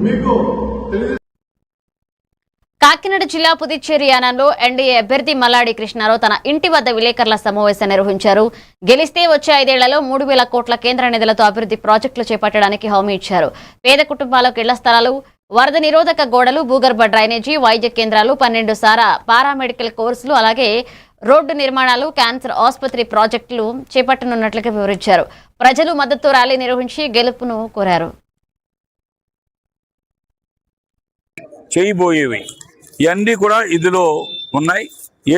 మీకు కాకినాడ జిల్లా పుదుచ్చేరి యానంలో ఎన్డీఏ అభ్యర్థి మల్లాడి కృష్ణారావు తన ఇంటి వద్ద విలేకరుల సమావేశం నిర్వహించారు. గెలిస్తే వచ్చే 5 ఏళ్లలో 3,000 కోట్ల కేంద్ర నిధులతో అభివృద్ధి ప్రాజెక్టులు చేపట్టడానికి హామీ ఇచ్చారు. పేద కుటుంబాలకు ఇళ్ల స్థలాలు, వరద నిరోధక గోడలు, భూగర్భ డ్రైనేజీ, వైద్య కేంద్రాలు, 12 పారామెడికల్ కోర్సులు, అలాగే రోడ్డు నిర్మాణాలు, క్యాన్సర్ ఆసుపత్రి ప్రాజెక్టులు చేపట్టనున్నట్లుగా వివరించారు. ప్రజలు మద్దతు ర్యాలీ నిర్వహించి గెలుపును కోరారు. చేయబోయేవి ఇవన్నీ కూడా ఇందులో ఉన్నాయి.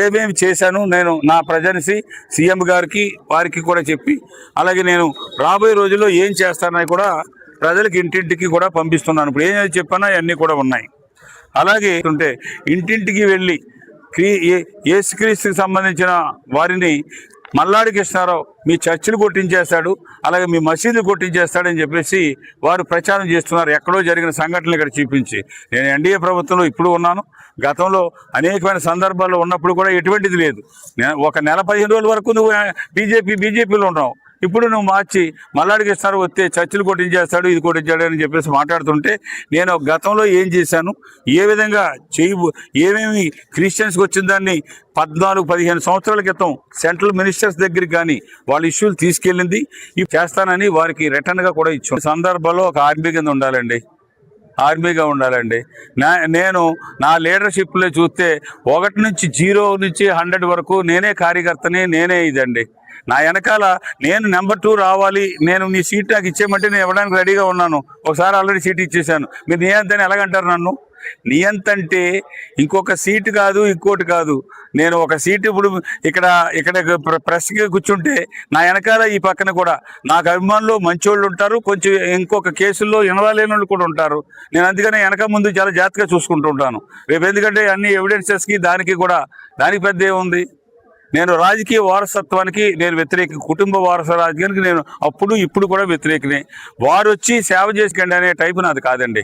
ఏమేమి చేశాను నేను నా ప్రజెన్సీ సీఎం గారికి వారికి కూడా చెప్పి, అలాగే నేను రాబోయే రోజుల్లో ఏం చేస్తానని కూడా ప్రజలకు ఇంటింటికి కూడా పంపిస్తున్నాను. ఇప్పుడు ఏం చెప్పానో అవన్నీ కూడా ఉన్నాయి. అలాగే ఉంటే ఇంటింటికి వెళ్ళి యేసుక్రీస్తుకి సంబంధించిన వారిని మల్లాడి కృష్ణారావు మీ చర్చిలు కొట్టించేస్తాడు, అలాగే మీ మసీదులు కొట్టించేస్తాడని చెప్పేసి వారు ప్రచారం చేస్తున్నారు. ఎక్కడో జరిగిన సంఘటనలు ఇక్కడ చూపించి. నేను ఎన్డీఏ ప్రభుత్వంలో ఇప్పుడు ఉన్నాను. గతంలో అనేకమైన సందర్భాల్లో ఉన్నప్పుడు కూడా ఎటువంటిది లేదు. ఒక నెల 15 రోజుల వరకు నువ్వు బీజేపీలో ఉన్నావు. ఇప్పుడు నువ్వు మార్చి మల్లాడి కృష్ణారావు వస్తే చర్చిలు కొట్టించేస్తాడు, ఇది కొట్టించాడు అని చెప్పేసి మాట్లాడుతుంటే, నేను గతంలో ఏం చేశాను, ఏ విధంగా ఏమేమి క్రిస్టియన్స్కి వచ్చిన దాన్ని 14-15 సంవత్సరాల క్రితం సెంట్రల్ మినిస్టర్స్ దగ్గరికి కానీ వాళ్ళ ఇష్యూలు తీసుకెళ్ళింది ఇవి చేస్తానని వారికి రిటర్న్గా కూడా ఇచ్చాను. సందర్భంలో ఒక ఆర్మీ కింద ఆర్మీగా ఉండాలండి. నేను నా లీడర్షిప్లో చూస్తే 1 నుంచి 0 నుంచి 100 వరకు నేనే కార్యకర్తని, నేనే ఇదండి. నా వెనకాల నేను నెంబర్ 2 రావాలి, నేను నీ సీట్ నాకు ఇచ్చేయమంటే నేను ఇవ్వడానికి రెడీగా ఉన్నాను. ఒకసారి ఆల్రెడీ సీట్ ఇచ్చేసాను. మీరు నియంత అని ఎలాగంటారు నన్ను? నియంత అంటే ఇంకొక సీటు కాదు, ఇంకోటి కాదు. నేను ఒక సీటు ఇప్పుడు ఇక్కడ ప్రెస్కి కూర్చుంటే నా వెనకాల ఈ పక్కన కూడా నాకు అభిమానులు మంచోళ్ళు ఉంటారు, కొంచెం ఇంకొక కేసుల్లో ఇన్వాల్వ్ వాళ్ళు కూడా ఉంటారు. నేను అందుకనే వెనక ముందు చాలా జాగ్రత్తగా చూసుకుంటూ ఉంటాను. రేపు ఎందుకంటే అన్ని ఎవిడెన్సెస్కి దానికి పెద్ద ఏముంది. నేను రాజకీయ వారసత్వానికి నేను వ్యతిరేక, కుటుంబ వారస రాజకీయానికి నేను అప్పుడు ఇప్పుడు కూడా వ్యతిరేకనే. వారు వచ్చి సేవ చేసుకోండి అనే టైపు నాది కాదండి.